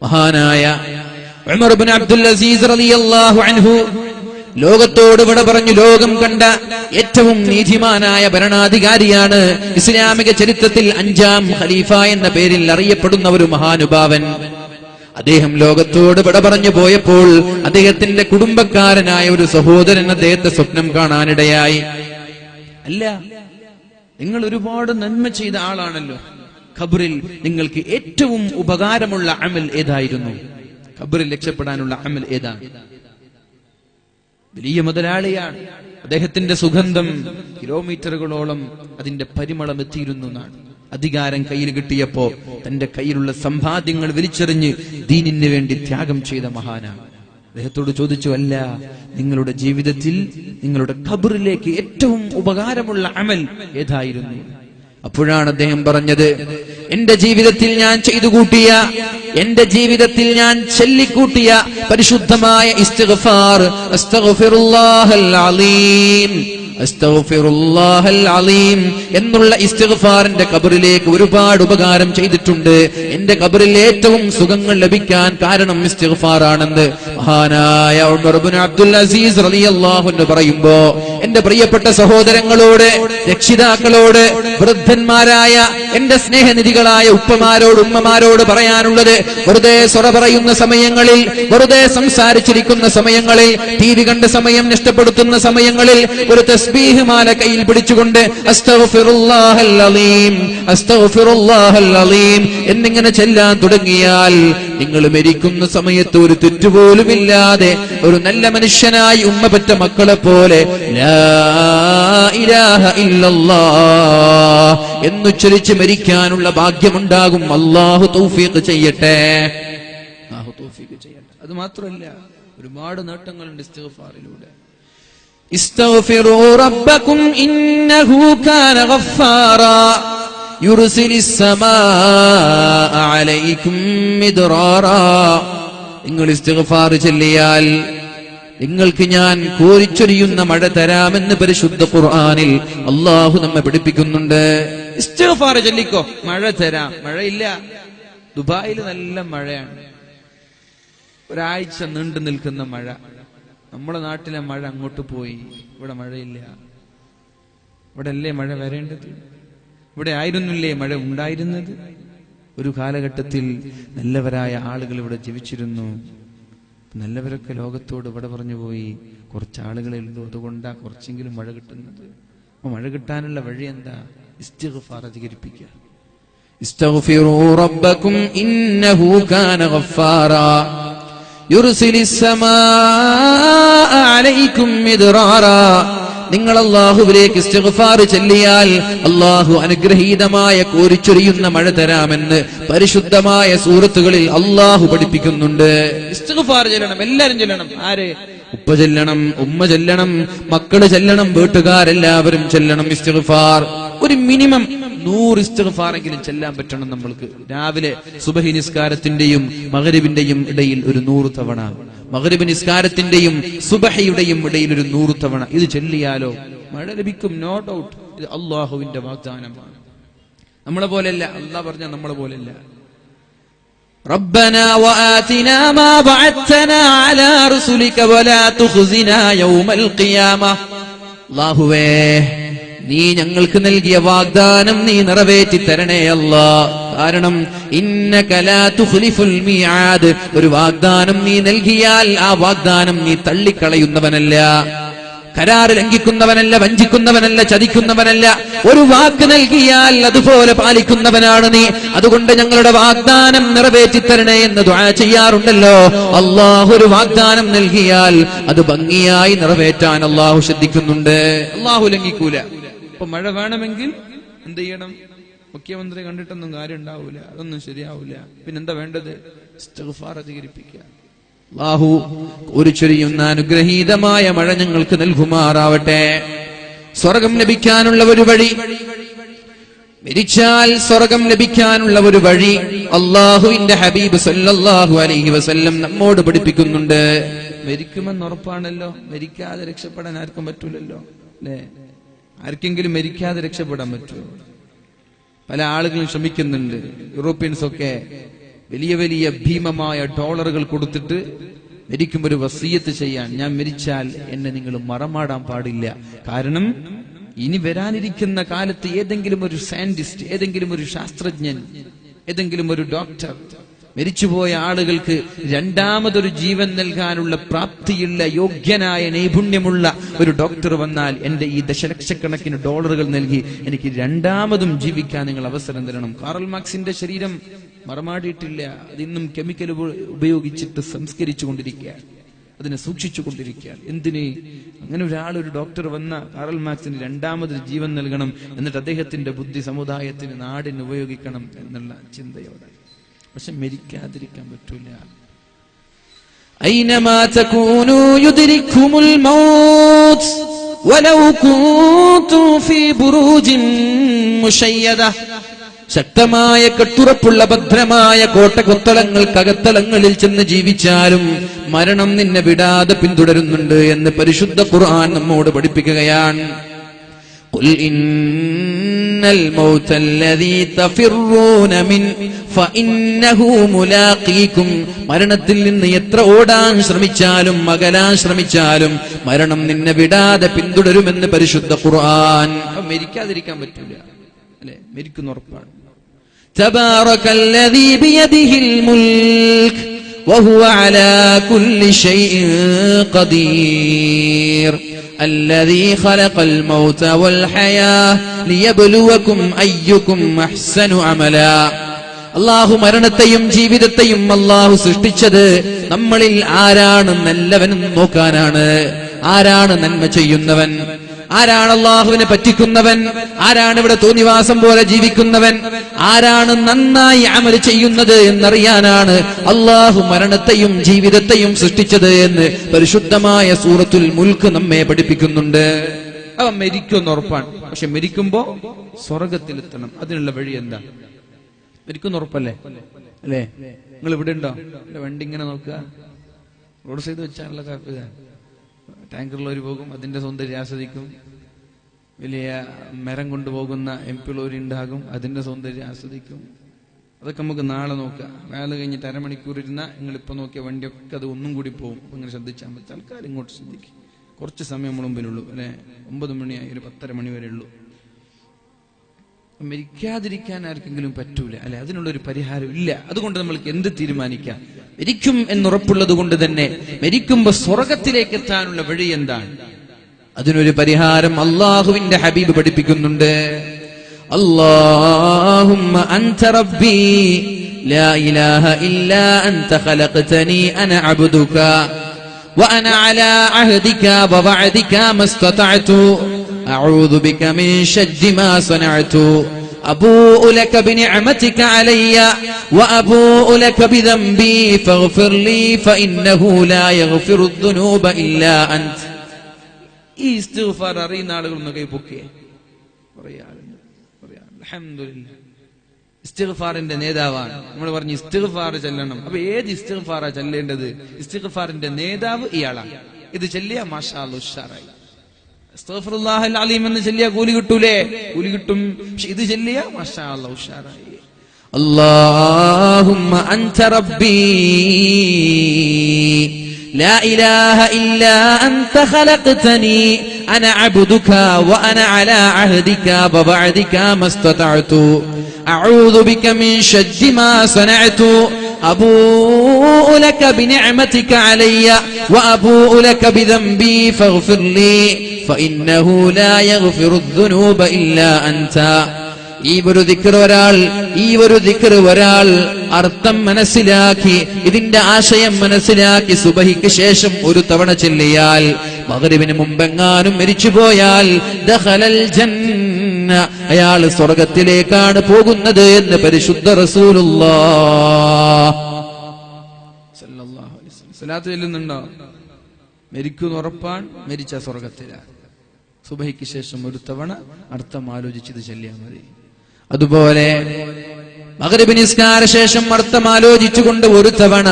മഹാനായ ഉമർ ഇബ്നു അബ്ദുൽ അസീസ് റളിയല്ലാഹു അൻഹു ലോകത്തോട് വിട പറഞ്ഞു. ലോകം കണ്ട ഏറ്റവും നീതിമാനായ ഭരണാധികാരിയാണ്. ഇസ്ലാമിക ചരിത്രത്തിൽ 5ാം ഖലീഫ എന്ന പേരിൽ അറിയപ്പെടുന്ന ഒരു മഹാനുഭാവൻ. അദ്ദേഹം ലോകത്തോട് വിട പറഞ്ഞു പോയപ്പോൾ അദ്ദേഹത്തിന്റെ കുടുംബക്കാരനായ ഒരു സഹോദരൻ അദ്ദേഹത്തെ സ്വപ്നം കാണാനിടയായി. അല്ല, നിങ്ങൾ ഒരുപാട് നന്മ ചെയ്ത ആളാണല്ലോ, ഖബറിൽ നിങ്ങൾക്ക് ഏറ്റവും ഉപകാരമുള്ള അമൽ ഏതായിരുന്നു? ഖബറിൽ രക്ഷപ്പെടാനുള്ള അമൽ ഏതാണ്? വലിയ മുതലാളിയാണ്, അദ്ദേഹത്തിന്റെ സുഗന്ധം കിലോമീറ്ററുകളോളം അതിന്റെ പരിമളം എത്തിയിരുന്നു എന്നാണ്. അധികാരം കയ്യിൽ കിട്ടിയപ്പോ തന്റെ കയ്യിലുള്ള സമ്പാദ്യങ്ങൾ വലിച്ചെറിഞ്ഞ് ദീനിന് വേണ്ടി ത്യാഗം ചെയ്ത മഹാനാണ്. അദ്ദേഹത്തോട് ചോദിച്ചു, അല്ല, നിങ്ങളുടെ ജീവിതത്തിൽ നിങ്ങളുടെ ഖബറിലേക്ക് ഏറ്റവും ഉപകാരമുള്ള അമൽ ഏതായിരുന്നു? അപ്പോഴാണ് അദ്ദേഹം പറഞ്ഞത്, എന്റെ ജീവിതത്തിൽ ഞാൻ ചെയ്തു കൂട്ടിയ, എന്റെ ജീവിതത്തിൽ ഞാൻ ചൊല്ലിക്കൂട്ടിയ പരിശുദ്ധമായ ഇസ്തിഗ്ഫാർ, അസ്തഗ്ഫിറുല്ലാഹൽ അലീം, അസ്തഗ്ഫിറുല്ലാഹൽ അലീം എന്നുള്ള ഇസ്തിഗ്ഫാറിന്റെ ഖബറിലേക്ക് ഒരുപാട് ഉപകാരം ചെയ്തിട്ടുണ്ട്. എന്റെ ഖബറിൽ ഏറ്റവും സുഖങ്ങൾ ലഭിക്കാൻ കാരണം ഇസ്തിഗ്ഫാർ ആണെന്ന് മഹാനായ ഉമർ ഇബ്നു അബ്ദുൽ അസീസ് റളിയല്ലാഹു അൻഹു പറയുമ്പോ, എന്റെ പ്രിയപ്പെട്ട സഹോദരങ്ങളോട്, രക്ഷിതാക്കളോട്, വൃദ്ധന്മാരായ എന്റെ സ്നേഹനിധികളായ ഉപ്പമാരോട്, ഉമ്മമാരോട് പറയാനുള്ളത്, വെറുതെ സൊറ പറയുന്ന സമയങ്ങളിൽ, വെറുതെ സംസാരിച്ചിരിക്കുന്ന സമയങ്ങളിൽ, TV കണ്ട സമയം നഷ്ടപ്പെടുത്തുന്ന സമയങ്ങളിൽ ഒരു തസ്ബീഹ് മാല കയ്യിൽ പിടിച്ചുകൊണ്ട് അസ്തഗ്ഫിറുല്ലാഹൽ അലീം, അസ്തഗ്ഫിറുല്ലാഹൽ അലീം എന്നിങ്ങനെ ചെല്ലാൻ തുടങ്ങിയാൽ നിങ്ങൾ മരിക്കുന്ന സമയത്ത് ഒരു തെറ്റുപോലുമില്ലാതെ ഒരു നല്ല മനുഷ്യനായി ഉമ്മ പെറ്റ മക്കളെ പോലെ ലാ ഇലാഹ ഇല്ലല്ലാഹ് എന്നുച്ചരിച്ച് മരിക്കാനുള്ള ഭാഗ്യമുണ്ടാകും. അല്ലാഹു തൗഫീഖ് ചെയ്യട്ടെ, അല്ലാഹു തൗഫീഖ് ചെയ്യട്ടെ. അത് മാത്രമല്ല, ഒരുപാട് നേട്ടങ്ങളുണ്ട് ഇസ്തിഗ്ഫാറിലൂടെ. ഇസ്തഗ്ഫിറൂ റബ്ബക്കും ഇന്നഹു കാന ഗഫാറാ യുർസിലിസ് സമാഅ അലൈക്കും മിദ്റാറാ. നിങ്ങൾ ഇസ്തിഗ്ഫാർ ചൊല്ലിയാൽ നിങ്ങൾക്ക് ഞാൻ കോരിച്ചൊരിയുന്ന മഴ തരാമെന്ന് പരിശുദ്ധ ഖുർആനിൽ അല്ലാഹു നമ്മെ പഠിപ്പിക്കുന്നുണ്ട്. ഇസ്തിഗ്ഫാർ ചൊല്ലിക്കോ, മഴ തരാം. മഴയില്ല, ദുബായിൽ നല്ല മഴയാണ്, ഒരാഴ്ച നീണ്ടു നിൽക്കുന്ന മഴ. നമ്മുടെ നാട്ടിലെ മഴ അങ്ങോട്ട് പോയി, ഇവിടെ മഴയില്ല. ഇവിടെ അല്ലേ മഴ വരേണ്ടത്? ഇവിടെ ആയിരുന്നില്ലേ മഴ ഉണ്ടായിരുന്നത്? ഒരു കാലഘട്ടത്തിൽ നല്ലവരായ ആളുകൾ ഇവിടെ ജീവിച്ചിരുന്നു. നല്ലവരൊക്കെ ലോകത്തോട് ഇവിടെ പറഞ്ഞു പോയി. കുറച്ച് ആളുകളെ ഉള്ളൂ, അതുകൊണ്ടാ കുറച്ചെങ്കിലും മഴ കിട്ടുന്നത്. അപ്പൊ മഴ കിട്ടാനുള്ള വഴി എന്താ? ഇസ്തിഗ്ഫാർ അധികരിപ്പിക്കുക. ഇസ്തഗ്ഫിറൂ റബ്ബക്കും ഇന്നഹു കാന ഗഫാറാ യുർസിലിസ് സമാഅ അലൈക്കും മിദ്റാറാ. നിങ്ങൾ അല്ലാഹുവിലേക്ക് ഇസ്തിഗ്ഫാർ ചൊല്ലിയാൽ അല്ലാഹു അനുഗ്രഹീതമായ കോരിച്ചൊരിയുന്ന മഴ തരാമെന്ന് പരിശുദ്ധമായ സൂറത്തുകളിൽ അല്ലാഹു പഠിപ്പിക്കുന്നുണ്ട്. ഇസ്തിഗ്ഫാർ ചൊല്ലണം, എല്ലാവരും ചൊല്ലണം. ആര്? ഉപ്പ ചൊല്ലണം, ഉമ്മ ചൊല്ലണം, മക്കള് ചൊല്ലണം, വീട്ടുകാരെല്ലാവരും ചൊല്ലണം ഇസ്തിഗ്ഫാർ. ഒരു മിനിമം 100 ഇസ്തിഗ്ഫാറെങ്കിലും ചെല്ലാൻ പറ്റണം നമ്മൾക്ക്. രാവിലെ സുബഹി നിസ്കാരത്തിന്റെയും മഗ്രിബിന്റെയും ഇടയിൽ ഒരു 100 തവണ, മഗ്രിബ് നിസ്കാരത്തിന്റെയും സുബഹിയുടെയും ഇടയിൽ ഒരു 100 തവണ ഇത് ചൊല്ലിയാലോ മഴ ലഭിക്കും, നോ ഡൗട്ട്. ഇത് അല്ലാഹുവിന്റെ വാഗ്ദാനമാണ്. നമ്മളെ പോലെയല്ല, അല്ലാഹ് പറഞ്ഞ നമ്മളെ പോലെയല്ല. റബ്ബനാ വആതിനാ മാ ബഅത്നാ അലാ റസൂലിക വലാ തുഖ്സിനാ യൗമൽ ഖിയാമ. അല്ലാഹുവേ, നീ ഞങ്ങൾക്ക് നൽകിയ വാഗ്ദാനം നീ നിറവേറ്റി തരണേ അല്ലാഹ്. കാരണം ഇന്നക ലാ തുഖ്ലിഫുൽ മിആദ്, ഒരു വാഗ്ദാനം നീ നൽകിയാൽ ആ വാഗ്ദാനം നീ തള്ളിക്കളയുന്നവനല്ല, കരാറ് ലംഘിക്കുന്നവനല്ല, വഞ്ചിക്കുന്നവനല്ല, ചതിക്കുന്നവനല്ല. ഒരു വാക്ക് നൽകിയാൽ അതുപോലെ പാലിക്കുന്നവനാണ് നീ. അതുകൊണ്ട് ഞങ്ങളുടെ വാഗ്ദാനം നിറവേറ്റി തരണേ എന്ന് ദുആ ചെയ്യാറുണ്ടല്ലോ. അല്ലാഹു ഒരു വാഗ്ദാനം നൽകിയാൽ അത് ഭംഗിയായി നിറവേറ്റാൻ അല്ലാഹു ശ്രദ്ധിക്കുന്നുണ്ട്. അല്ലാഹു ലംഘിക്കൂല. അപ്പൊ മഴ വേണമെങ്കിൽ എന്ത് ചെയ്യണം? മുഖ്യമന്ത്രി കണ്ടിട്ടൊന്നും കാര്യം ഉണ്ടാവൂല, അതൊന്നും ശരിയാവൂല. പിന്നെന്താ വേണ്ടത്? ഇസ്തിഗ്ഫാർ അധികരിപ്പിക്കുക. അല്ലാഹു ഒരു ചൊരിയുന്ന അനുഗ്രഹീതമായ മഴ ഞങ്ങൾക്ക് നൽകുമാറാവട്ടെ. സ്വർഗം ലഭിക്കാനുള്ള ഒരു വഴി, മരിച്ചാൽ സ്വർഗം ലഭിക്കാനുള്ള ഒരു വഴി അല്ലാഹുവിന്റെ ഹബീബ് സല്ലല്ലാഹു അലൈഹി വസല്ലം നമ്മോട് പഠിപ്പിക്കുന്നുണ്ട്. മരിക്കുമെന്ന് ഉറപ്പാണല്ലോ, മരിക്കാതെ രക്ഷപ്പെടാൻ ആർക്കും പറ്റൂലല്ലോ, അല്ലേ? ആർക്കെങ്കിലും മരിക്കാതെ രക്ഷപ്പെടാൻ പറ്റുമോ? പല ആളുകളും ശ്രമിക്കുന്നുണ്ട്. യൂറോപ്യൻസ് ഒക്കെ വലിയ വലിയ ഭീമമായ ഡോളറുകൾ കൊടുത്തിട്ട് മരിക്കുമ്പോൾ ഒരു വസിയത്ത് ചെയ്യാൻ, ഞാൻ മരിച്ചാൽ എന്നെ നിങ്ങൾ മറമാടാൻ പാടില്ല. കാരണം ഇനി വരാനിരിക്കുന്ന കാലത്ത് ഏതെങ്കിലും ഒരു സയന്റിസ്റ്റ്, ഏതെങ്കിലും ഒരു ശാസ്ത്രജ്ഞൻ, ഏതെങ്കിലും ഒരു ഡോക്ടർ, മരിച്ചുപോയ ആളുകൾക്ക് രണ്ടാമതൊരു ജീവൻ നൽകാനുള്ള പ്രാപ്തിയുള്ള, യോഗ്യനായ, നൈപുണ്യമുള്ള ഒരു ഡോക്ടർ വന്നാൽ എന്റെ ഈ ദശലക്ഷക്കണക്കിന് ഡോളറുകൾ നൽകി എനിക്ക് രണ്ടാമതും ജീവിക്കാൻ നിങ്ങൾ അവസരം തരണം. കാറൽ മാർക്സിന്റെ ശരീരം മറമാടിയിട്ടില്ല. അതിന്നും കെമിക്കൽ ഉപയോഗിച്ചിട്ട് സംസ്കരിച്ചു കൊണ്ടിരിക്കുകയാണ്, അതിനെ സൂക്ഷിച്ചു കൊണ്ടിരിക്കുകയാണ്. എന്തിന്? അങ്ങനെ ഒരു ഡോക്ടർ വന്ന കാറൽ മാർക്സിന് രണ്ടാമതൊരു ജീവൻ നൽകണം, എന്നിട്ട് അദ്ദേഹത്തിന്റെ ബുദ്ധി സമുദായത്തിന്, നാടിന് ഉപയോഗിക്കണം എന്നുള്ള ചിന്തയോടെ. പക്ഷെ മരിക്കാതിരിക്കാൻ പറ്റൂല. ഐനമാ തകൂനൂ യുദ്രിക്കുമുൽ മൗത്ത് വലൗ കുൻതും ഫീ ബുറൂജിൻ മുശയ്യദ. ശക്തമായ കെട്ടുറപ്പുള്ള ഭദ്രമായ കോട്ടകൊത്തളങ്ങൾക്കകത്തളങ്ങളിൽ ചെന്ന് ജീവിച്ചാലും മരണം നിന്നെ വിടാതെ പിന്തുടരുന്നുണ്ട് എന്ന് പരിശുദ്ധ ഖുർആൻ നമ്മോട് പഠിപ്പിക്കുകയാണ്. ഖുൽ ഇന്നൽ മൗതല്ലദീ തഫിറൂന മിൻ ഫഇന്നഹു മുലാഖീകും. മരണത്തിൽ നിന്ന് എത്ര ഓടാൻ ശ്രമിച്ചാലും അകലാൻ ശ്രമിച്ചാലും മരണം നിന്നെ വിടാതെ പിന്തുടരുമെന്ന് പരിശുദ്ധ ഖുർആൻ. മരിക്കാതിരിക്കാൻ പറ്റില്ല, അല്ലെ? മരിക്കുന്ന ഉറപ്പാണ്. തബാറകല്ലദീ ബിയദിഹിൽ മുൽക് വഹുവ അലാ കുല്ലി ശൈഇൻ ഖദീർ الذي خلق الموت والحياة ليبلوكم أيكم أحسن عملا. അല്ലാഹു മരണത്തെയും ജീവിതത്തെയും അല്ലാഹു സൃഷ്ടിച്ചത് നമ്മളിൽ ആരാണ് നല്ലവൻ നോക്കാനാണ്. ആരാണ് നന്മ ചെയ്യുന്നവൻ, ആരാണ് അല്ലാഹുവിനെ പറ്റിക്കുന്നവൻ, ആരാണ് ഇവിടെ തോന്നിവാസം പോലെ ജീവിക്കുന്നവൻ, ആരാണ് നന്നായി അമൽ ചെയ്യുന്നത് എന്നറിയാനാണ് അല്ലാഹു മരണത്തെയും ജീവിതത്തെയും സൃഷ്ടിച്ചത് എന്ന് പരിശുദ്ധമായ സൂറത്തുൽ മുൽക്ക് നമ്മെ പഠിപ്പിക്കുന്നുണ്ട്. അവൻ മരിക്കുമെന്ന് ഉറപ്പാണ്. പക്ഷെ മരിക്കുമ്പോ സ്വർഗത്തിലെത്തണം. അതിനുള്ള വഴി എന്താ? മരിക്കുന്ന ഉറപ്പല്ലേ, അല്ലേ? നിങ്ങൾ ഇവിടെ ഉണ്ടോ? വണ്ടി ഇങ്ങനെ നോക്കുക, റോഡ് സൈഡ് വെച്ചാണല്ലോ ടാങ്കറിലൊരു പോകും, അതിന്റെ സൗന്ദര്യം ആസ്വദിക്കും. വലിയ മരം കൊണ്ടുപോകുന്ന MP ഉണ്ടാകും, അതിന്റെ സൗന്ദര്യം ആസ്വദിക്കും. അതൊക്കെ നമുക്ക് നാളെ നോക്കാം. വേല കഴിഞ്ഞിട്ട് അരമണിക്കൂർ ഇരുന്നാൽ നിങ്ങളിപ്പോ നോക്കിയ വണ്ടിയൊക്കെ അത് ഒന്നും കൂടി പോകും. അപ്പൊ ഇങ്ങനെ ശ്രദ്ധിച്ചാൽ മതി. തൽക്കാലം ഇങ്ങോട്ട് ശ്രദ്ധിക്കും. കുറച്ച് സമയം മുമ്പിലുള്ളൂ, അല്ലെ? 9 മണിയായി, ഒരു 10:30 മണി വരെ ഉള്ളൂ. മരിക്കാതിരിക്കാൻ ആർക്കെങ്കിലും പറ്റൂല, അല്ലെ? അതിനുള്ളൊരു പരിഹാരം ഇല്ല. അതുകൊണ്ട് നമ്മൾക്ക് എന്ത് തീരുമാനിക്കാം? മരിക്കും എന്നുറപ്പുള്ളത് കൊണ്ട് തന്നെ മരിക്കുമ്പോ സ്വർഗത്തിലേക്ക് എത്താനുള്ള വഴി എന്താണ്? അതിനൊരു പരിഹാരം അല്ലാഹുവിന്റെ ഹബീബ് പഠിപ്പിക്കുന്നുണ്ട്. അല്ലാഹുമ്മ അൻത റബ്ബി ലാ ഇലാഹ ഇല്ലാ അൻത ഖലഖ്തനി അന അബ്ദുക വഅന അലാ അഹ്ദിക വവഅദിക മസ്തതഅതു അഊദു ബിക മിൻ ശർരി മാ സനഅതു أبوء لك بنعمتك علي وأبوء لك بذنبي فاغفر لي فإنه لا يغفر الذنوب إلا أنت. ഈ ഇസ്തിഗ്ഫാർ അറിയുന്ന ആളുകളൊന്ന് കൈ പൊക്കിയേ. അൽഹംദുലില്ലാഹ്. ഇസ്തിഗ്ഫാറിന്റെ നേതാവാണ്. നമ്മൾ പറഞ്ഞു ഇസ്തിഗ്ഫാർ ചെല്ലണം. അപ്പൊ ഏത് ഇസ്തിഗ്ഫാറാ ചെല്ലേണ്ടത്? ഇസ്തിഗ്ഫാറിന്റെ നേതാവ് ഇയാളാണ്. ഇത് ചെല്ലിയ മാഷാ അല്ലാഹ് ഉഷാറായി. അസ്തഗ്ഫിറുല്ലാഹൽ അലീം എന്ന് ചൊല്ലിയ കൂലി കിട്ടൂലേ? കൂലി കിട്ടും. പക്ഷെ ഇത് ചൊല്ലിയ മാഷാ അല്ലാഹ് ഉഷാറായി. അല്ലാഹുമ്മ അൻത റബ്ബി ലാ ഇലാഹ ഇല്ലാ അൻത ഖലഖ്തനി അന അബ്ദുക വഅന അലാ അഹ്ദിക വവഅദിക മസ്തതഅതു അഊദു ബിക മിൻ ശർരി മാ സനഅതു أبوء لك بنعمتك علي وأبوء لك بذنبي فاغفر لي فإنه لا يغفر الذنوب إلا أنت. ഈ ഒരു ദിക്ർ ഒരാൾ അർത്ഥം മനസ്സിലാക്കി, ഇതിന്റെ ആശയം മനസ്സിലാക്കി സുബഹിക്ക് ശേഷം ഒരു തവണ ചൊല്ലിയാൽ, മഗ്രിബിന് മുമ്പെങ്ങാനും മരിച്ചുപോയാൽ ദഖലൽ ജന്ന, അയാൾ സ്വർഗത്തിലേക്കാണ് പോകുന്നത് എന്ന് പരിശുദ്ധ റസൂലുള്ളാഹ് സല്ലല്ലാഹു അലൈഹി വസല്ലം. സ്വലാത്ത് ചൊല്ലുന്നുണ്ടോ? മരിക്കുന്ന ഉറപ്പാണ്, മരിച്ച സ്വർഗത്തിലാണ്. സുബഹിക്ക് ശേഷം ഒരു തവണ അർത്ഥം ആലോചിച്ചത് ചൊല്ലിയാൽ മതി. അതുപോലെ മഗ്രിബ് നിസ്കാര ശേഷം അർത്ഥം ആലോചിച്ചുകൊണ്ട് ഒരു തവണ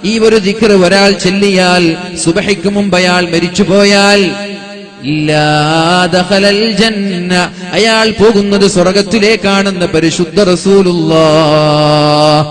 ഈ ഒരു ദിക്ർ ഒരാൾ ചൊല്ലിയാൽ, സുബഹിക്ക് മുമ്പ് അയാൾ മരിച്ചുപോയാൽ ഇല്ലാ ദഖലൽ ജന്ന, അയാൾ പോകുന്നത് സ്വർഗത്തിലേക്കാണെന്ന് പരിശുദ്ധ റസൂലുള്ളാഹ്